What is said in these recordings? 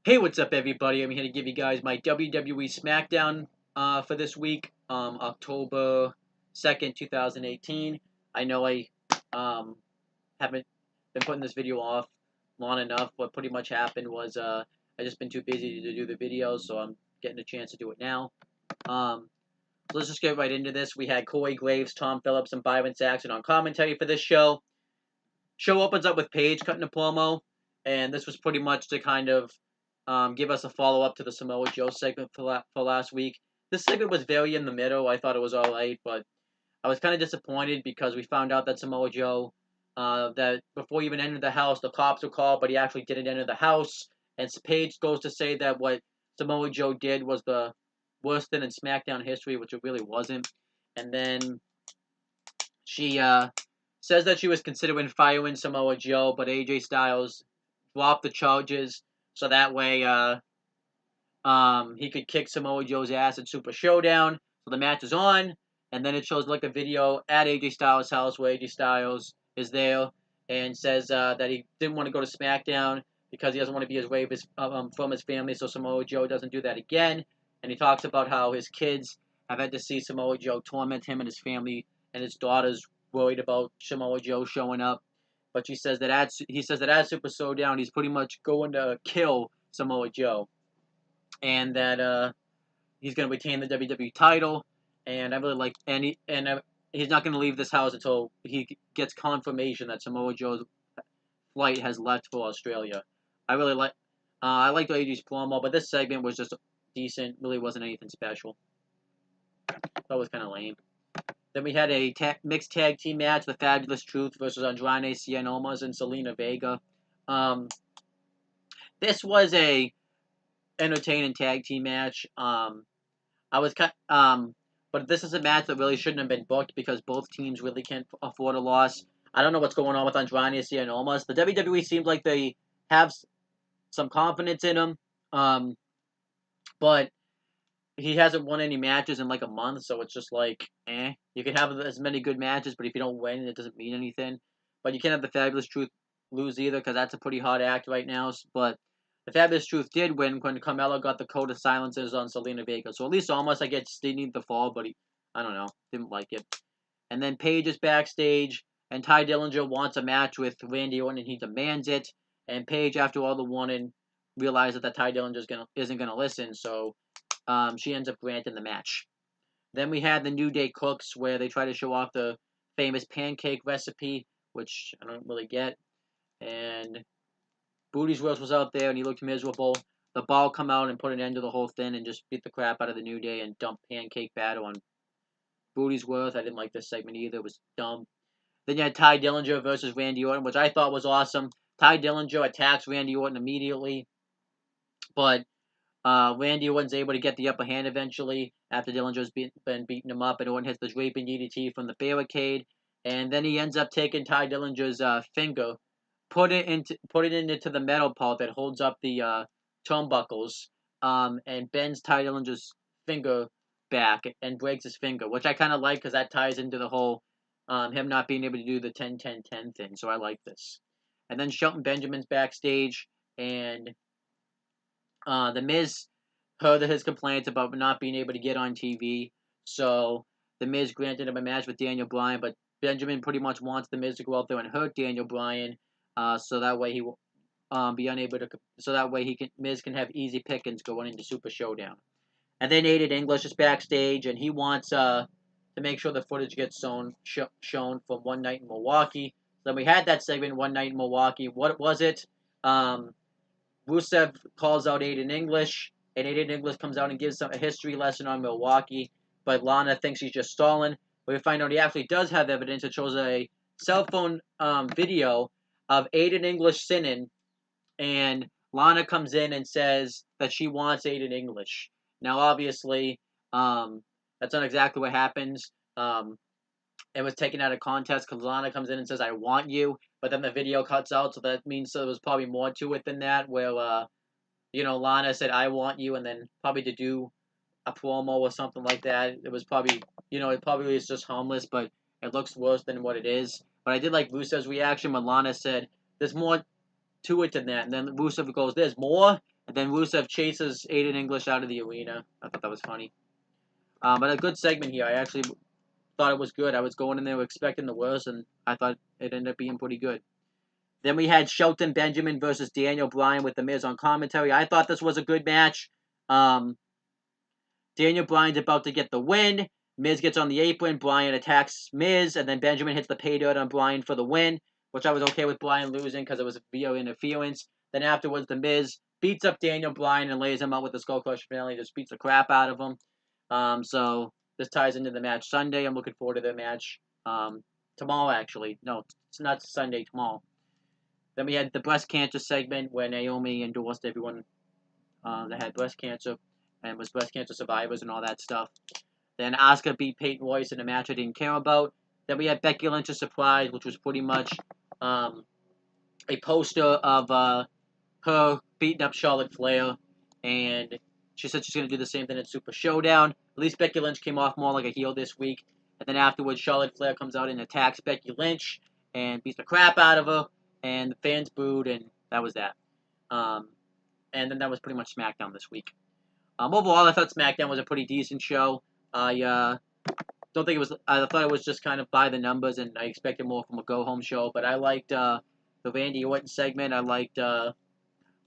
Hey, what's up, everybody? I'm here to give you guys my WWE Smackdown for this week, October 2nd, 2018. I know I haven't been putting this video off long enough. What pretty much happened was I just been too busy to do the videos, so I'm getting a chance to do it now. So let's just get right into this. We had Corey Graves, Tom Phillips, and Byron Saxton on commentary for this show. Show opens up with Paige cutting a promo, and this was pretty much to kind of give us a follow up to the Samoa Joe segment for last week. This segment was very in the middle. I thought it was all right, but I was kind of disappointed because we found out that Samoa Joe, that before he even entered the house, the cops were called, but he actually didn't enter the house. And Paige goes to say that what Samoa Joe did was the worst thing in SmackDown history, which it really wasn't. And then she says that she was considering firing Samoa Joe, but AJ Styles dropped the charges so that way he could kick Samoa Joe's ass at Super Showdown. So the match is on, and then it shows like a video at AJ Styles' house where AJ Styles is there and says that he didn't want to go to SmackDown because he doesn't want to be away from his family, so Samoa Joe doesn't do that again. And he talks about how his kids have had to see Samoa Joe torment him and his family, and his daughter's worried about Samoa Joe showing up. But he says that at Super Showdown he's pretty much going to kill Samoa Joe, and that he's going to retain the WWE title. And I really like, he's not going to leave this house until he gets confirmation that Samoa Joe's flight has left for Australia. I really like, I liked AJ's promo, but this segment was just decent. Really wasn't anything special. That was kind of lame. Then we had a mixed tag team match, The Fabulous Truth versus Andrade Cien Almas and Selena Vega. This was a entertaining tag team match. But this is a match that really shouldn't have been booked because both teams really can't afford a loss. I don't know what's going on with Andrade Cien Almas. The WWE seems like they have some confidence in him, but he hasn't won any matches in like a month, so it's just like, eh. You can have as many good matches, but if you don't win, it doesn't mean anything. But you can't have the Fabulous Truth lose either, because that's a pretty hard act right now. But the Fabulous Truth did win when Carmelo got the code of silences on Selena Vega. So at least almost I guess they need the fall, but I don't know, didn't like it. And then Paige is backstage, and Ty Dillinger wants a match with Randy Orton, and he demands it. And Paige, after all the warning, realizes that Ty Dillinger isn't gonna listen, so she ends up granting the match. Then we had the New Day Cooks, where they try to show off the famous pancake recipe, which I don't really get. And Booty's Worth was out there, and he looked miserable. The Ball come out and put an end to the whole thing and just beat the crap out of the New Day and dump pancake batter on Booty's Worth. I didn't like this segment either. It was dumb. Then you had Ty Dillinger versus Randy Orton, which I thought was awesome. Ty Dillinger attacks Randy Orton immediately, but Randy Orton's able to get the upper hand eventually after Dillinger's been beating him up, and Orton hits the draping DDT from the barricade, and then he ends up taking Ty Dillinger's finger, put it into the metal part that holds up the turnbuckles, and bends Ty Dillinger's finger back and breaks his finger, which I kind of like because that ties into the whole him not being able to do the 10-10-10 thing. So I like this. And then Shelton Benjamin's backstage, and the Miz heard his complaints about not being able to get on TV, so the Miz granted him a match with Daniel Bryan, but Benjamin pretty much wants the Miz to go out there and hurt Daniel Bryan, so that way he will be unable to. So that way Miz can have easy pickings going into Super Showdown. And then Aiden English is backstage, and he wants to make sure the footage gets shown from One Night in Milwaukee. So we had that segment, One Night in Milwaukee. What was it? Rusev calls out Aiden English, and Aiden English comes out and gives a history lesson on Milwaukee, but Lana thinks he's just stalling. But we find out he actually does have evidence. It shows a cell phone video of Aiden English sinning, and Lana comes in and says that she wants Aiden English. Now, obviously, that's not exactly what happens. It was taken out of context because Lana comes in and says, "I want you," but then the video cuts out, so that means there was probably more to it than that, where, Lana said, "I want you," and then probably to do a promo or something like that. It was probably, it probably is just harmless, but it looks worse than what it is. But I did like Rusev's reaction when Lana said, "There's more to it than that," and then Rusev goes, "There's more?" And then Rusev chases Aiden English out of the arena. I thought that was funny. But a good segment here. I actually thought it was good. I was going in there expecting the worst, and I thought it ended up being pretty good. Then we had Shelton Benjamin versus Daniel Bryan with The Miz on commentary. I thought this was a good match. Daniel Bryan's about to get the win. Miz gets on the apron. Bryan attacks Miz, and then Benjamin hits the pay dirt on Bryan for the win, which I was okay with Bryan losing because it was via interference. Then afterwards, the Miz beats up Daniel Bryan and lays him out with the Skull Crush finale. Just beats the crap out of him. So this ties into the match Sunday. I'm looking forward to the match tomorrow, actually. No, it's not Sunday, tomorrow. Then we had the breast cancer segment where Naomi endorsed everyone that had breast cancer and was breast cancer survivors and all that stuff. Then Asuka beat Peyton Royce in a match I didn't care about. Then we had Becky Lynch's surprise, which was pretty much a poster of her beating up Charlotte Flair, and she said she's going to do the same thing at Super Showdown. At least Becky Lynch came off more like a heel this week. And then afterwards, Charlotte Flair comes out and attacks Becky Lynch and beats the crap out of her, and the fans booed, and that was that. And then that was pretty much SmackDown this week. Overall, I thought SmackDown was a pretty decent show. I don't think it was. I thought it was just kind of by the numbers, and I expected more from a go-home show. But I liked the Randy Orton segment. I liked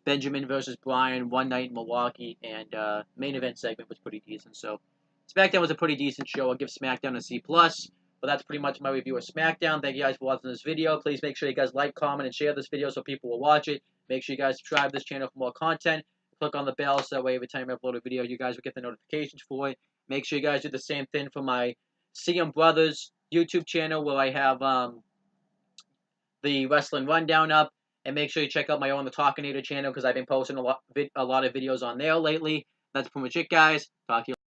Benjamin versus Bryan, One Night in Milwaukee, and main event segment was pretty decent. So SmackDown was a pretty decent show. I'll give SmackDown a C+. But that's pretty much my review of SmackDown. Thank you guys for watching this video. Please make sure you guys like, comment, and share this video so people will watch it. Make sure you guys subscribe to this channel for more content. Click on the bell so that way every time I upload a video, you guys will get the notifications for it. Make sure you guys do the same thing for my CM Brothers YouTube channel where I have the Wrestling Rundown up. And make sure you check out my own The Talkinator channel because I've been posting a lot of videos on there lately. That's pretty much it, guys. Talk to you later.